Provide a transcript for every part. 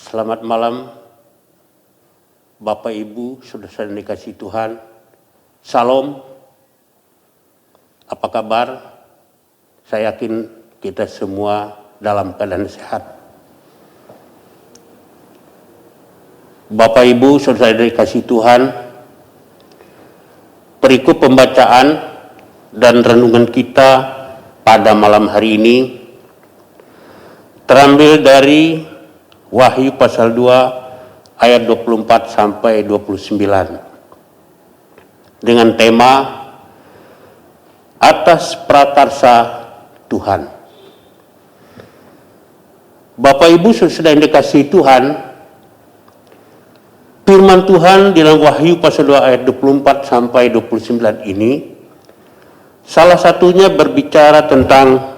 Selamat malam Bapak Ibu, saudara-saudara yang dikasihi Tuhan. Salam. Apa kabar? Saya yakin kita semua dalam keadaan sehat. Bapak Ibu, saudara-saudara yang dikasihi Tuhan, perikop pembacaan dan renungan kita pada malam hari ini terambil dari Wahyu pasal 2 ayat 24 sampai 29 dengan tema atas prakarsa Tuhan. Bapak Ibu saudara yang dikasihi Tuhan, firman Tuhan di dalam Wahyu pasal 2 ayat 24 sampai 29 ini salah satunya berbicara tentang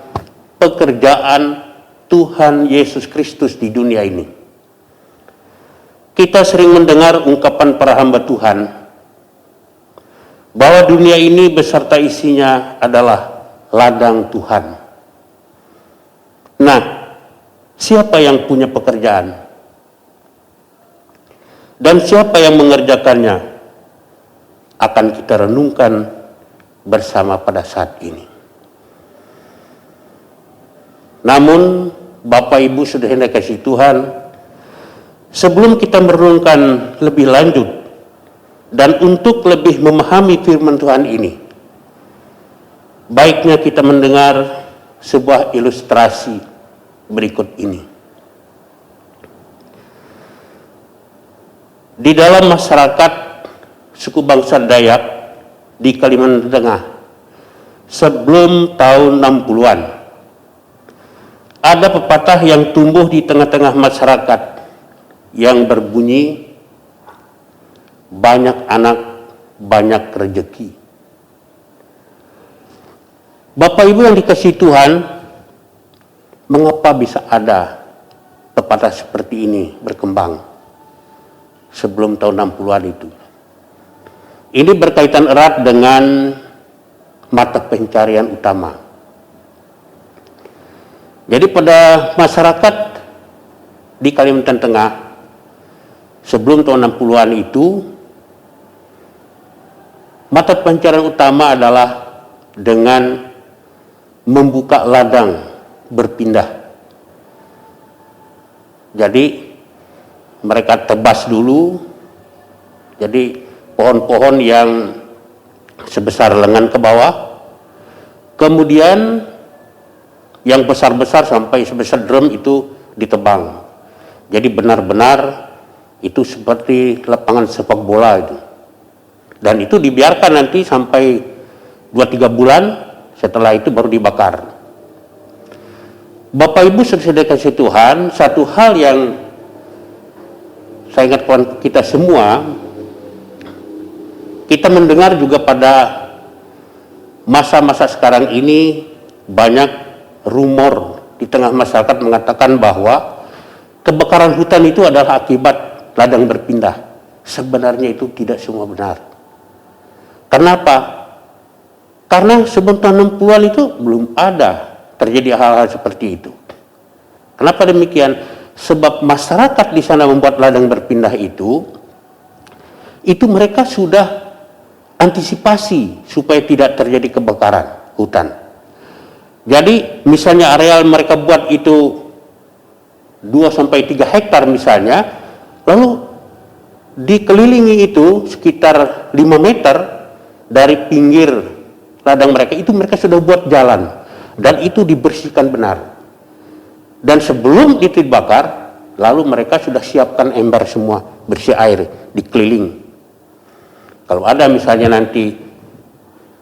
pekerjaan Tuhan Yesus Kristus di dunia ini. Kita sering mendengar ungkapan para hamba Tuhan bahwa dunia ini beserta isinya adalah ladang Tuhan. Nah, siapa yang punya pekerjaan? Dan siapa yang mengerjakannya? Akan kita renungkan bersama pada saat ini. Namun, Bapak Ibu sudah yang dikasihi Tuhan, sebelum kita merenungkan lebih lanjut dan untuk lebih memahami firman Tuhan ini, baiknya kita mendengar sebuah ilustrasi berikut ini. Di dalam masyarakat suku bangsa Dayak di Kalimantan Tengah sebelum tahun 60-an, ada pepatah yang tumbuh di tengah-tengah masyarakat yang berbunyi, banyak anak, banyak rezeki. Bapak Ibu yang dikasihi Tuhan, mengapa bisa ada pepatah seperti ini berkembang sebelum tahun 60-an itu? Ini berkaitan erat dengan mata pencarian utama. Jadi pada masyarakat di Kalimantan Tengah sebelum tahun 60-an itu, mata pencarian utama adalah dengan membuka ladang berpindah. Jadi mereka tebas dulu, jadi pohon-pohon yang sebesar lengan ke bawah, kemudian yang besar-besar sampai sebesar drum itu ditebang. Jadi benar-benar itu seperti lapangan sepak bola itu. Dan itu dibiarkan nanti sampai 2-3 bulan, setelah itu baru dibakar. Bapak Ibu saudara kasih Tuhan, satu hal yang saya ingatkan kita semua, kita mendengar juga pada masa-masa sekarang ini banyak rumor di tengah masyarakat mengatakan bahwa kebakaran hutan itu adalah akibat ladang berpindah. Sebenarnya itu tidak semua benar. Kenapa? Karena sebelum tahun 60-an itu belum ada terjadi hal-hal seperti itu. Kenapa demikian? Sebab masyarakat di sana membuat ladang berpindah itu mereka sudah antisipasi supaya tidak terjadi kebakaran hutan. Jadi misalnya areal mereka buat itu 2-3 hektar misalnya, lalu dikelilingi itu sekitar 5 meter dari pinggir ladang mereka, itu mereka sudah buat jalan dan itu dibersihkan benar. Dan sebelum itu dibakar, lalu mereka sudah siapkan ember semua, bersih air, dikeliling. Kalau ada misalnya nanti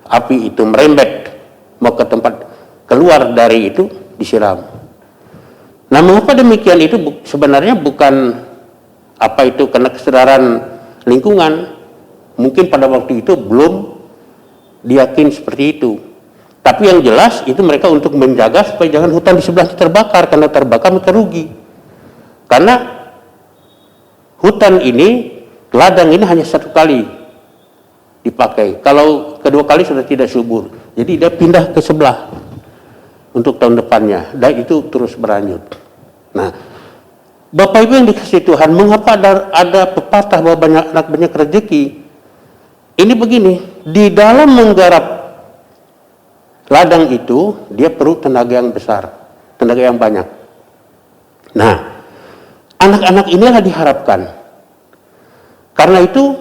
api itu merembet mau ke tempat keluar dari itu, disiram. Nah, mengapa demikian itu sebenarnya bukan apa itu karena kesadaran lingkungan. Mungkin pada waktu itu belum diyakin seperti itu. Tapi yang jelas itu mereka untuk menjaga supaya jangan hutan di sebelah terbakar, karena terbakar mereka rugi. Karena hutan ini, ladang ini hanya satu kali dipakai. Kalau kedua kali sudah tidak subur. Jadi dia pindah ke sebelah untuk tahun depannya, dan itu terus berlanjut. Nah, Bapak Ibu yang dikasihi Tuhan, mengapa ada pepatah bahwa banyak anak banyak rezeki? Ini begini, di dalam menggarap ladang itu, dia perlu tenaga yang besar, tenaga yang banyak. Nah, anak-anak inilah diharapkan. Karena itu,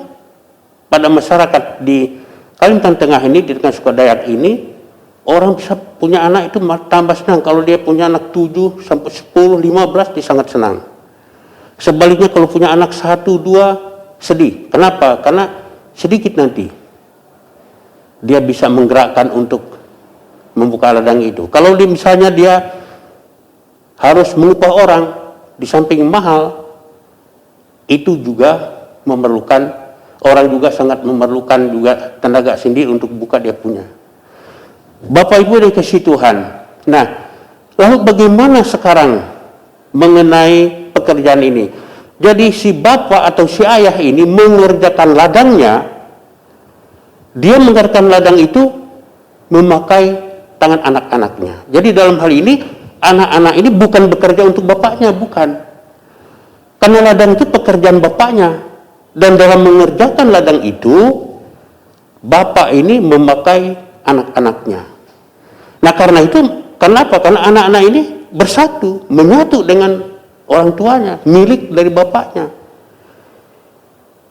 pada masyarakat di Kalimantan Tengah ini, di tengah suku Dayak ini, orang bisa punya anak itu tambah senang. Kalau dia punya anak 7 sampai 10, 15, dia sangat senang. Sebaliknya kalau punya anak 1, 2, sedih. Kenapa? Karena sedikit nanti dia bisa menggerakkan untuk membuka ladang itu. Kalau misalnya dia harus mengupah orang di samping mahal, itu juga memerlukan, orang juga sangat memerlukan juga tenaga sendiri untuk buka dia punya. Bapak Ibu dikasihi Tuhan. Nah, lalu bagaimana sekarang mengenai pekerjaan ini? Jadi si bapak atau si ayah ini mengerjakan ladangnya, dia mengerjakan ladang itu memakai tangan anak-anaknya. Jadi dalam hal ini, anak-anak ini bukan bekerja untuk bapaknya, bukan. Karena ladang itu pekerjaan bapaknya. Dan dalam mengerjakan ladang itu, bapak ini memakai anak-anaknya. Nah karena itu, kenapa? Karena anak-anak ini bersatu, menyatu dengan orang tuanya, milik dari bapaknya.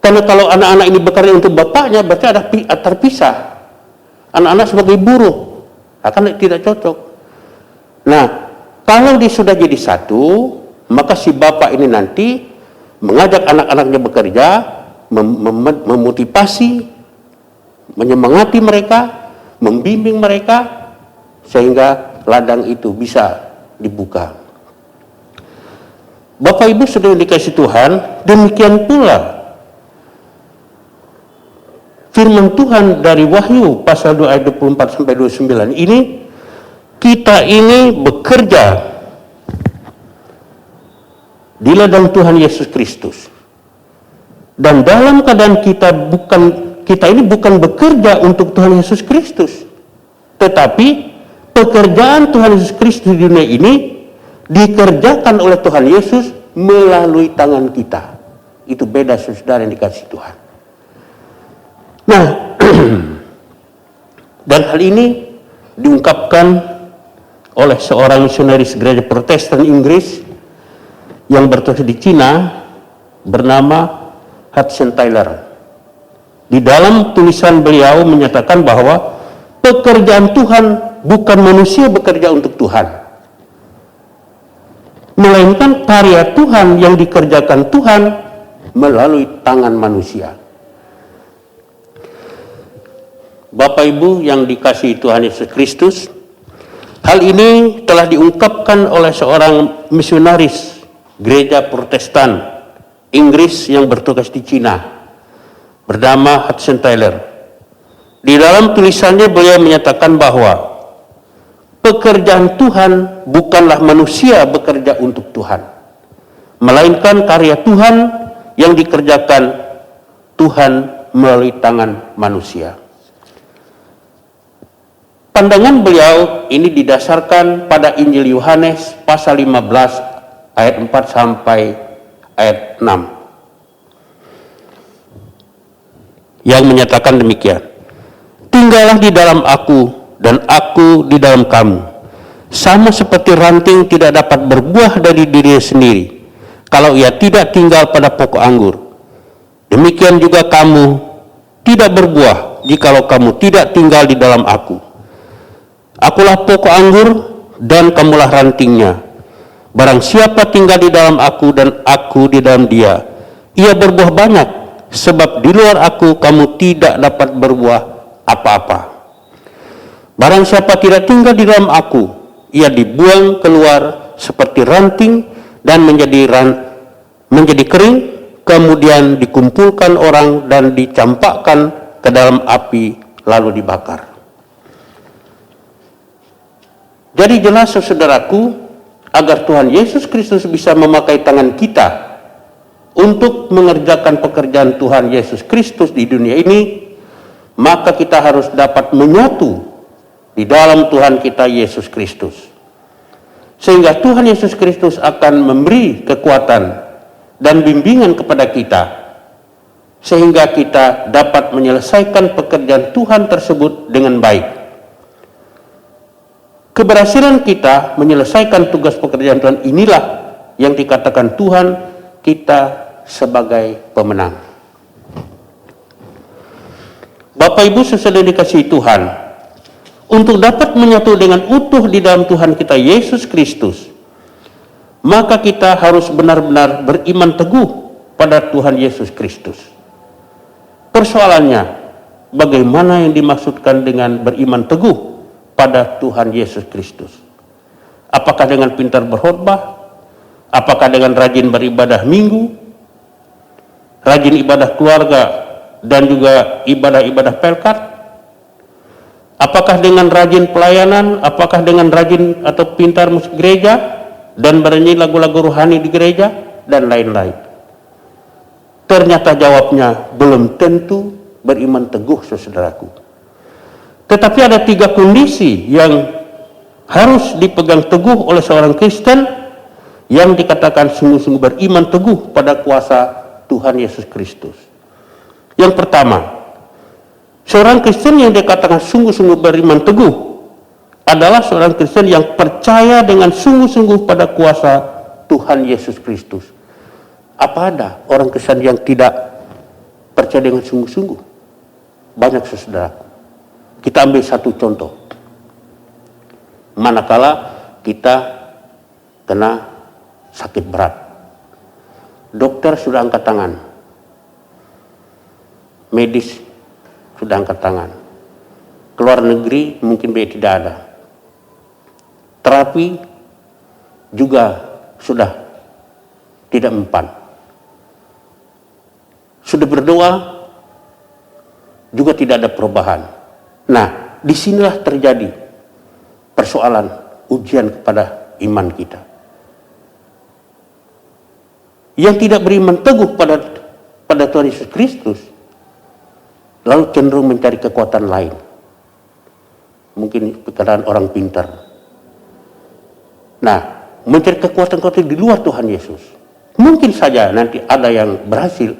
Karena kalau anak-anak ini bekerja untuk bapaknya, berarti ada terpisah. Anak-anak sebagai buruh, akan tidak cocok. Nah, kalau dia sudah jadi satu, maka si bapak ini nanti mengajak anak-anaknya bekerja, memotivasi, menyemangati mereka, membimbing mereka, sehingga ladang itu bisa dibuka. Bapak Ibu sudah dikasih Tuhan, demikian pula firman Tuhan dari Wahyu pasal 2 ayat 24 sampai 29 ini, kita ini bekerja di ladang Tuhan Yesus Kristus. Dan dalam keadaan kita ini bukan bekerja untuk Tuhan Yesus Kristus, tetapi pekerjaan Tuhan Yesus Kristus di dunia ini dikerjakan oleh Tuhan Yesus melalui tangan kita. Itu beda, saudara yang dikasih Tuhan. Nah, dan hal ini diungkapkan oleh seorang misionaris gereja Protestan Inggris yang bertugas di Cina bernama Hudson Taylor. Di dalam tulisan beliau menyatakan bahwa pekerjaan Tuhan bukan manusia bekerja untuk Tuhan, melainkan karya Tuhan yang dikerjakan Tuhan melalui tangan manusia. Bapak Ibu yang dikasihi Tuhan Yesus Kristus, hal ini telah diungkapkan oleh seorang misionaris gereja Protestan Inggris yang bertugas di Cina bernama Hudson Taylor. Di dalam tulisannya beliau menyatakan bahwa pekerjaan Tuhan bukanlah manusia bekerja untuk Tuhan, melainkan karya Tuhan yang dikerjakan Tuhan melalui tangan manusia. Pandangan beliau ini didasarkan pada Injil Yohanes pasal 15 ayat 4 sampai ayat 6 yang menyatakan demikian. Tinggallah di dalam aku dan aku di dalam kamu. Sama seperti ranting tidak dapat berbuah dari dirinya sendiri kalau ia tidak tinggal pada pokok anggur. Demikian juga kamu tidak berbuah jikalau kamu tidak tinggal di dalam aku. Akulah pokok anggur dan kamulah rantingnya. Barang siapa tinggal di dalam aku dan aku di dalam dia, ia berbuah banyak, sebab di luar aku kamu tidak dapat berbuah apa-apa. Barang siapa tidak tinggal di dalam aku, ia dibuang keluar seperti ranting dan menjadi kering, kemudian dikumpulkan orang dan dicampakkan ke dalam api lalu dibakar. Jadi jelas saudaraku, agar Tuhan Yesus Kristus bisa memakai tangan kita untuk mengerjakan pekerjaan Tuhan Yesus Kristus di dunia ini, maka kita harus dapat menyatu di dalam Tuhan kita Yesus Kristus. Sehingga Tuhan Yesus Kristus akan memberi kekuatan dan bimbingan kepada kita, sehingga kita dapat menyelesaikan pekerjaan Tuhan tersebut dengan baik. Keberhasilan kita menyelesaikan tugas pekerjaan Tuhan inilah yang dikatakan Tuhan kita sebagai pemenang. Bapak Ibu saudara dikasihi Tuhan, untuk dapat menyatu dengan utuh di dalam Tuhan kita Yesus Kristus, maka kita harus benar-benar beriman teguh pada Tuhan Yesus Kristus. Persoalannya, bagaimana yang dimaksudkan dengan beriman teguh pada Tuhan Yesus Kristus? Apakah dengan pintar berkhotbah? Apakah dengan rajin beribadah minggu? Rajin ibadah keluarga dan juga ibadah-ibadah pelkat? Apakah dengan rajin pelayanan? Apakah dengan rajin atau pintar musik gereja dan bernyanyi lagu-lagu rohani di gereja dan lain-lain? Ternyata jawabnya belum tentu beriman teguh, saudaraku. Tetapi ada 3 kondisi yang harus dipegang teguh oleh seorang Kristen yang dikatakan sungguh-sungguh beriman teguh pada kuasa Tuhan Yesus Kristus. Yang pertama, seorang Kristen yang dikatakan sungguh-sungguh beriman teguh adalah seorang Kristen yang percaya dengan sungguh-sungguh pada kuasa Tuhan Yesus Kristus. Apa ada orang Kristen yang tidak percaya dengan sungguh-sungguh? Banyak, saudaraku. Kita ambil satu contoh. Manakala kita kena sakit berat, dokter sudah angkat tangan, medis sudah angkat tangan, keluar negeri mungkin biaya tidak ada, terapi juga sudah tidak mempan, sudah berdoa juga tidak ada perubahan. Nah, disinilah terjadi persoalan ujian kepada iman kita. Yang tidak beriman teguh pada Tuhan Yesus Kristus lalu cenderung mencari kekuatan lain. Mungkin pikiran orang pintar. Nah, mencari kekuatan-kekuatan di luar Tuhan Yesus. Mungkin saja nanti ada yang berhasil,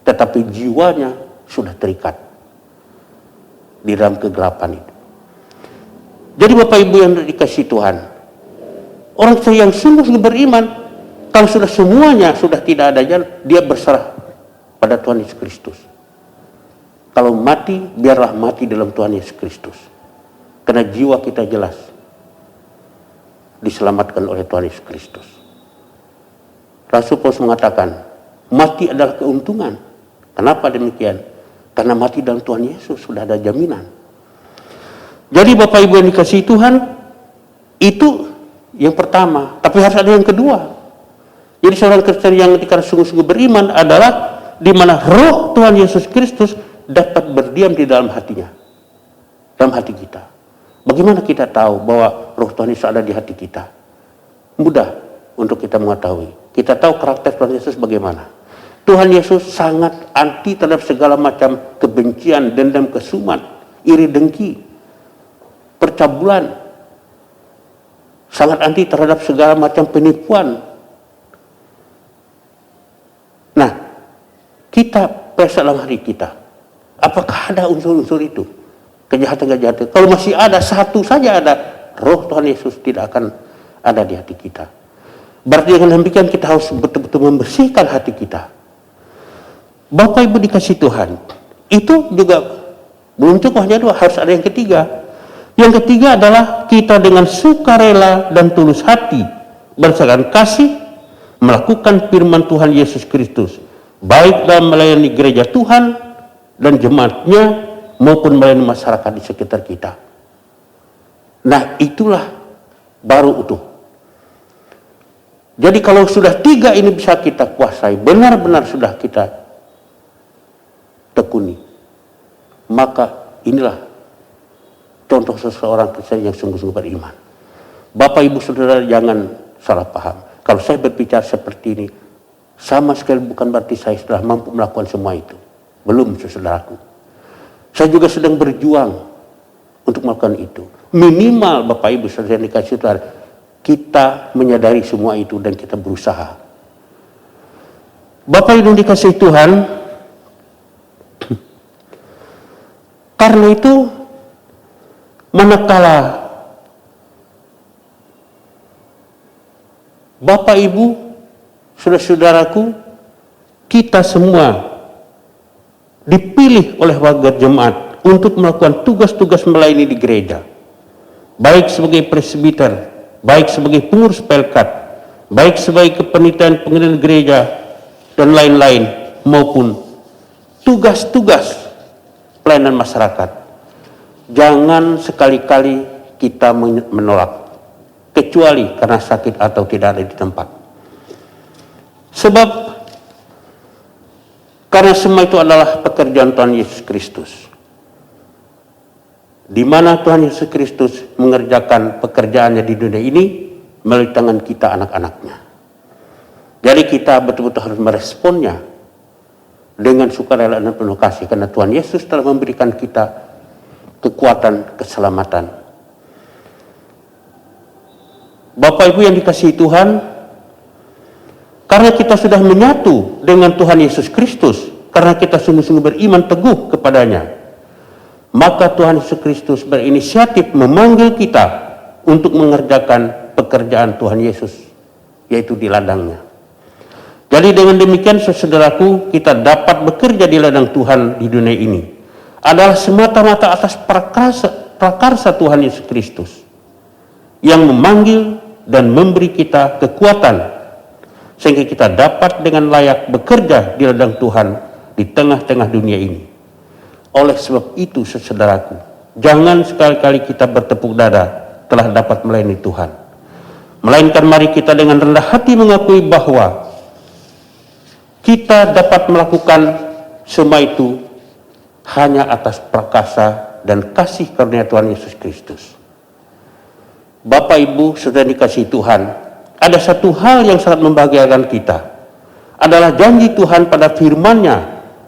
tetapi jiwanya sudah terikat di dalam kegelapan itu. Jadi Bapak Ibu yang dikasihi Tuhan, orang yang sungguh-sungguh beriman, kalau sudah semuanya sudah tidak ada jalan, dia berserah pada Tuhan Yesus Kristus. Kalau mati, biarlah mati dalam Tuhan Yesus Kristus. Karena jiwa kita jelas diselamatkan oleh Tuhan Yesus Kristus. Rasul Paulus mengatakan, mati adalah keuntungan. Kenapa demikian? Karena mati dalam Tuhan Yesus sudah ada jaminan. Jadi Bapak Ibu yang dikasihi Tuhan, itu yang pertama. Tapi harus ada yang kedua. Jadi seorang Kristen yang ketika sungguh-sungguh beriman adalah di mana roh Tuhan Yesus Kristus dapat berdiam di dalam hatinya, dalam hati kita. Bagaimana kita tahu bahwa roh Tuhan Yesus ada di hati kita? Mudah untuk kita mengetahui. Kita tahu karakter Tuhan Yesus bagaimana. Tuhan Yesus sangat anti terhadap segala macam kebencian, dendam, kesumat, iri dengki, percabulan. Sangat anti terhadap segala macam penipuan. Nah, kita periksa dalam hati kita. Apakah ada unsur-unsur itu? Kejahatan-kejahatan. Kalau masih ada, satu saja ada, roh Tuhan Yesus tidak akan ada di hati kita. Berarti dengan demikian kita harus betul-betul membersihkan hati kita. Bapak Ibu dikasih Tuhan, itu juga belum cukup hanya dua, harus ada yang ketiga. Yang ketiga adalah kita dengan sukarela dan tulus hati berdasarkan kasih melakukan firman Tuhan Yesus Kristus, baik dalam melayani gereja Tuhan dan jemaatnya maupun melayani masyarakat di sekitar kita. Nah, itulah baru utuh. Jadi kalau sudah 3 ini bisa kita kuasai, benar-benar sudah kita tekuni, maka inilah contoh seseorang Kristen yang sungguh-sungguh beriman. Bapak Ibu Saudara jangan salah paham. Kalau saya berbicara seperti ini, sama sekali bukan berarti saya sudah mampu melakukan semua itu. Belum, saudaraku. Saya juga sedang berjuang untuk melakukan itu. Minimal Bapak Ibu Saudara yang dikasih Tuhan, kita menyadari semua itu dan kita berusaha. Bapak Ibu dikasihi Tuhan, karena itu manakala Bapak Ibu, saudara-saudaraku, kita semua dipilih oleh warga jemaat untuk melakukan tugas-tugas melayani di gereja, baik sebagai presbiter, baik sebagai pengurus pelkat, baik sebagai kepanitiaan pengadilan gereja dan lain-lain, maupun tugas-tugas pelayanan masyarakat. Jangan sekali-kali kita menolak, kecuali karena sakit atau tidak ada di tempat. Sebab karena semua itu adalah pekerjaan Tuhan Yesus Kristus, di mana Tuhan Yesus Kristus mengerjakan pekerjaannya di dunia ini melalui tangan kita, anak-anaknya. Jadi kita betul-betul harus meresponnya dengan sukarela dan penuh kasih, karena Tuhan Yesus telah memberikan kita kekuatan, keselamatan. Bapak Ibu yang dikasihi Tuhan, karena kita sudah menyatu dengan Tuhan Yesus Kristus, karena kita sungguh-sungguh beriman teguh kepadanya, maka Tuhan Yesus Kristus berinisiatif memanggil kita untuk mengerjakan pekerjaan Tuhan Yesus, yaitu di ladangnya. Jadi dengan demikian, saudaraku, kita dapat bekerja di ladang Tuhan di dunia ini adalah semata-mata atas prakarsa Tuhan Yesus Kristus yang memanggil dan memberi kita kekuatan sehingga kita dapat dengan layak bekerja di ladang Tuhan di tengah-tengah dunia ini. Oleh sebab itu, saudaraku, jangan sekali-kali kita bertepuk dada telah dapat melayani Tuhan, melainkan mari kita dengan rendah hati mengakui bahwa kita dapat melakukan semua itu hanya atas prakarsa dan kasih karunia Tuhan Yesus Kristus. Bapak Ibu saudara dikasihi Tuhan, ada satu hal yang sangat membahagiakan kita, adalah janji Tuhan pada firman-Nya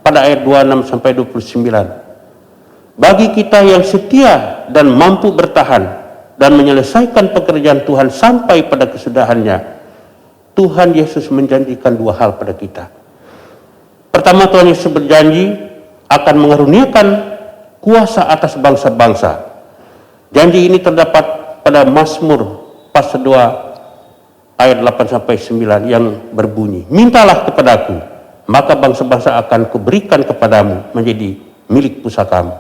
pada ayat 26 sampai 29. Bagi kita yang setia dan mampu bertahan dan menyelesaikan pekerjaan Tuhan sampai pada kesudahannya, Tuhan Yesus menjanjikan dua hal pada kita. Pertama, Tuhan Yesus berjanji akan mengaruniakan kuasa atas bangsa-bangsa. Janji ini terdapat pada Mazmur pasal 2 ayat 8 sampai 9 yang berbunyi, mintalah kepadaku, maka bangsa-bangsa akan kuberikan kepadamu menjadi milik pusakamu.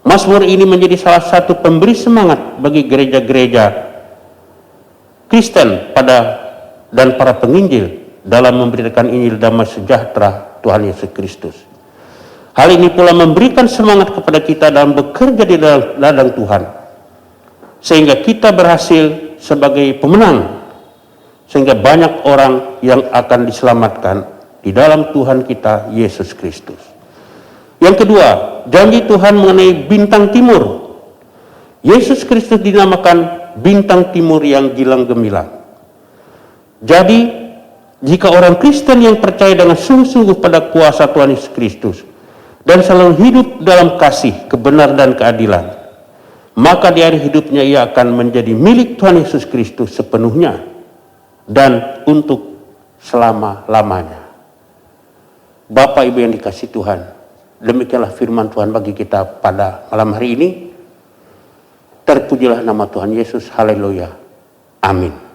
Mazmur ini menjadi salah satu pemberi semangat bagi gereja-gereja Kristen dan para penginjil dalam memberitakan Injil damai sejahtera Tuhan Yesus Kristus. Hal ini pula memberikan semangat kepada kita dalam bekerja di ladang Tuhan, sehingga kita berhasil sebagai pemenang, sehingga banyak orang yang akan diselamatkan di dalam Tuhan kita Yesus Kristus. Yang kedua, janji Tuhan mengenai bintang timur. Yesus Kristus dinamakan bintang timur yang gilang gemilang. Jadi, jika orang Kristen yang percaya dengan sungguh-sungguh pada kuasa Tuhan Yesus Kristus dan selalu hidup dalam kasih, kebenaran dan keadilan, maka di akhir hidupnya ia akan menjadi milik Tuhan Yesus Kristus sepenuhnya dan untuk selama-lamanya. Bapak Ibu yang dikasihi Tuhan, demikianlah firman Tuhan bagi kita pada malam hari ini. Terpujilah nama Tuhan Yesus, haleluya, amin.